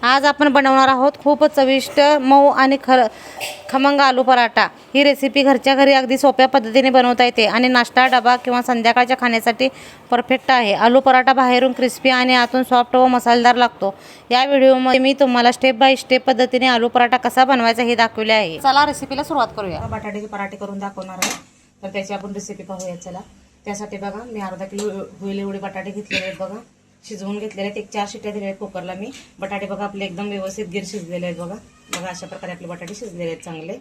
आज आपण बनवणार आहोत खूप चविष्ट मऊ आणि खमंग आलू पराठा। ही रेसिपी घरच्या घरी अगदी सोप्या पद्धतीने बनवता येते आणि नाश्ता, डबा किंवा संध्याकाळच्या खाण्यासाठी परफेक्ट आहे। आलू पराठा बाहेरून क्रिस्पी आणि आतून सॉफ्ट व मसालेदार लागतो। या व्हिडिओमध्ये मी तुम्हाला स्टेप बाय स्टेप पद्धतीने आलू पराठा कसा बनवायचा हे दाखवले आहे। चला रेसिपीला सुरुवात करूया। बटाट्याचे पराठे करून दाखवणार आहे, तर त्याची आपण रेसिपी पाहूया। चला, त्यासाठी बघा मी अर्धा किलो होईल एवढे बटाटे घेतलेले आहेत। बघा शिजवून घेतलेले आहेत, एक 4 शिट्ट्या दिल्या आहेत कुकरला मी। बटाटे बघा आपले एकदम व्यवस्थित गिर शिजलेले आहेत। बघा बघा अशा प्रकारे आपले बटाटे शिजलेले आहेत चांगले।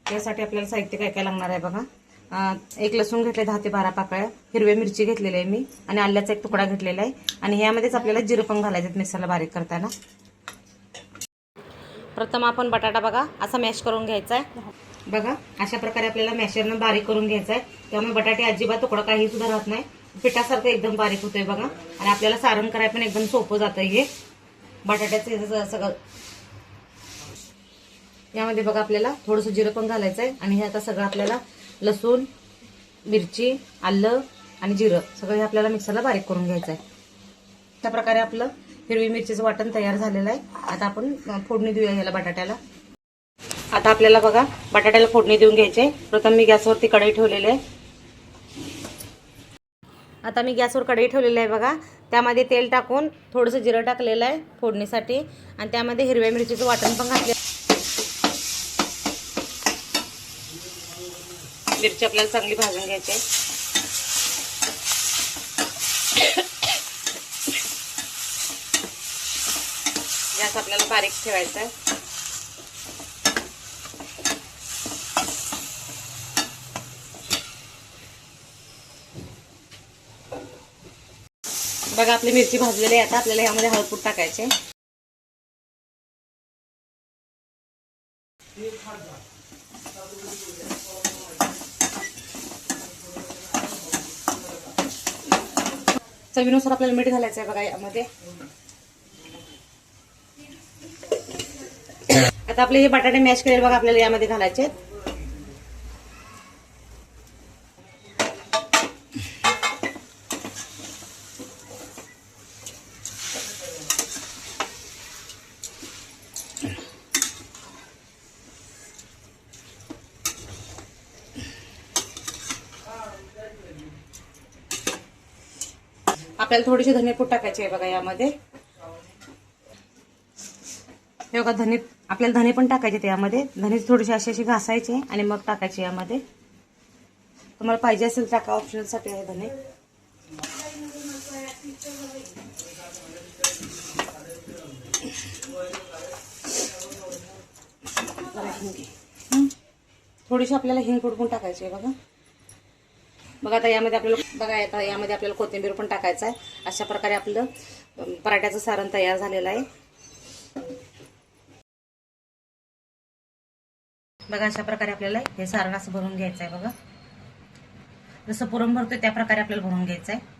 त्यासाठी आपल्याला साहित्य काय काय लागणार आहे बघा। एक लसूण घेतले 10 ते 12 पाकळ्या, हिरव्या मिरची घेतलेली आहे मी, आणि आल्याचा एक तुकडा घेतलेला आहे, आणि ह्यामध्येच आपल्याला जिरं पण घालायचं मिक्सरला बारीक करताना। प्रथम आपण बटाटा बघा असा मॅश करून घ्यायचा आहे। बघा अशा प्रकारे आपल्याला मॅशरनं बारीक करून घ्यायचा आहे, त्यामुळे बटाटे अजिबात तुकडा काही सुद्धा राहत नाही, पिठासारखं एकदम बारीक होतंय बघा। आणि आपल्याला सारण करायला पण एकदम सोपं जातं हे बटाट्याचं सगळं। यामध्ये बघा आपल्याला थोडंसं जिरं पण घालायचं आहे, आणि हे आता सगळं आपल्याला लसूण, मिरची, आलं आणि जिरं सगळं हे आपल्याला मिक्सरला बारीक करून घ्यायचं आहे। त्या प्रकारे आपलं हिरवी मिरचीचं वाटण तयार झालेलं आहे। आता आपण फोडणी देऊया ह्याला बटाट्याला। आता आपल्याला बघा बटाट्याला फोडणी देऊन घ्यायची आहे। प्रथम मी गॅसवरती कढई ठेवलेली आहे। आता मी गॅसवर कढई ठेवलेली आहे बघा, त्यामध्ये तेल टाकून थोडंसं जिरं टाकलेलं आहे फोडणीसाठी, आणि त्यामध्ये हिरव्या मिरचीचं वाटण पण घातले। मिरची आपल्याला चांगली भाजून घ्यायची आहे। गॅस आपल्याला बारीक ठेवायचा आहे। बघा आपली मिरची भाजलेली आहे। आता आपल्याला ह्यामध्ये हळदपूड टाकायचे। चवीनुसार आपल्याला मीठ घालायचं आहे बघा यामध्ये। आता आपले हे बटाटे मॅश केलेले बघा आपल्याला यामध्ये घालायचे। आपल्याला थोडीशी धनेपूड टाकायची आहे बघा यामध्ये। हे बघा आपल्याला धने पण टाकायचे त्यामध्ये। धने थोडीशी अशी घासायचे आणि मग टाकायचे यामध्ये। तुम्हाला पाहिजे असेल टाका, ऑप्शनल साठी आहे धने। थोडीशी आपल्याला हिंग पण टाकायची आहे बघा। बघा आता यामध्ये आपल्याला कोथिंबीर पण टाकायचं आहे। अशा प्रकारे आपलं पराठ्याचं सारण तयार झालेलं आहे। बघा अशा प्रकारे आपल्याला हे सारण असं भरून घ्यायचं आहे बघा। जसं पुरण भरतोय त्या प्रकारे आपल्याला भरून घ्यायचं आहे।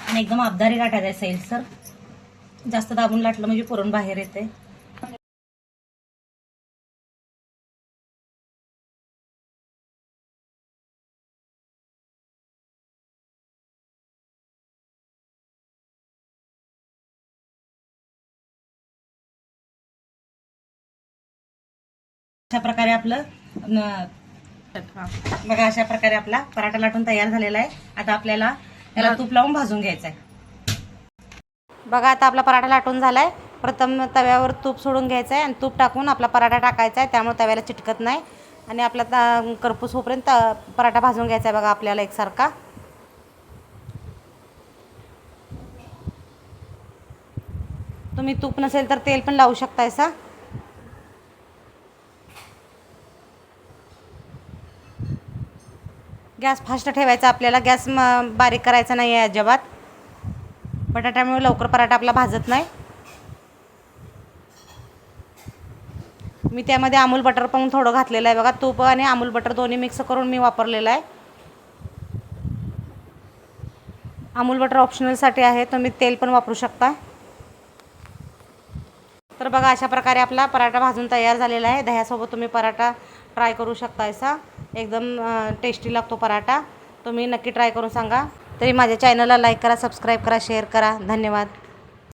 आणि एकदम अबदारी लाटायचं आहे सैल सर, जास्त दाबून लाटलं म्हणजे पुरण बाहेर येते। अशा प्रकारे आपलं बघा अशा प्रकारे आपला पराठा लाटून तयार झालेला आहे। आता आपल्याला याला तूप लावून भाजून घ्यायचं आहे। बघा आता आपला पराठा लाटून झालाय। प्रथम तव्यावर तूप सोडून घ्यायचं आहे आणि तूप टाकून आपला पराठा टाकायचा आहे, त्यामुळे तव्याला चिटकत नाही। आणि आपला करपूस होईपर्यंत पराठा भाजून घ्यायचा आहे बघा आपल्याला एकसारखा। तुम्ही तूप नसेल तर तेल पण लावू शकतायसा। गॅस फास्ट ठेवायचा आपल्याला, गॅस बारीक करायचा नाही आहे अजिबात। बटाट्यामुळे लवकर पराठा आपला भाजत नाही। मी त्यामध्ये अमूल बटर पण थोडं घातलेलं आहे बघा। तूप आणि अमूल बटर दोन्ही मिक्स करून मी वापरलेलं आहे। अमूल बटर ऑप्शनल साठी आहे, तुम्ही तेल पण वापरू शकता। तर तर बघा अशा प्रकारे आपला पराठा भाजून तयार झालेला आहे. दह्यासोबत तुम्ही पराठा ट्राय करू शकता. असा एकदम टेस्टी लागतो पराठा. तुम्ही नक्की ट्राय करून सांगा. तरी माझ्या चॅनलला लाईक करा, सबस्क्राईब करा, शेअर करा. धन्यवाद.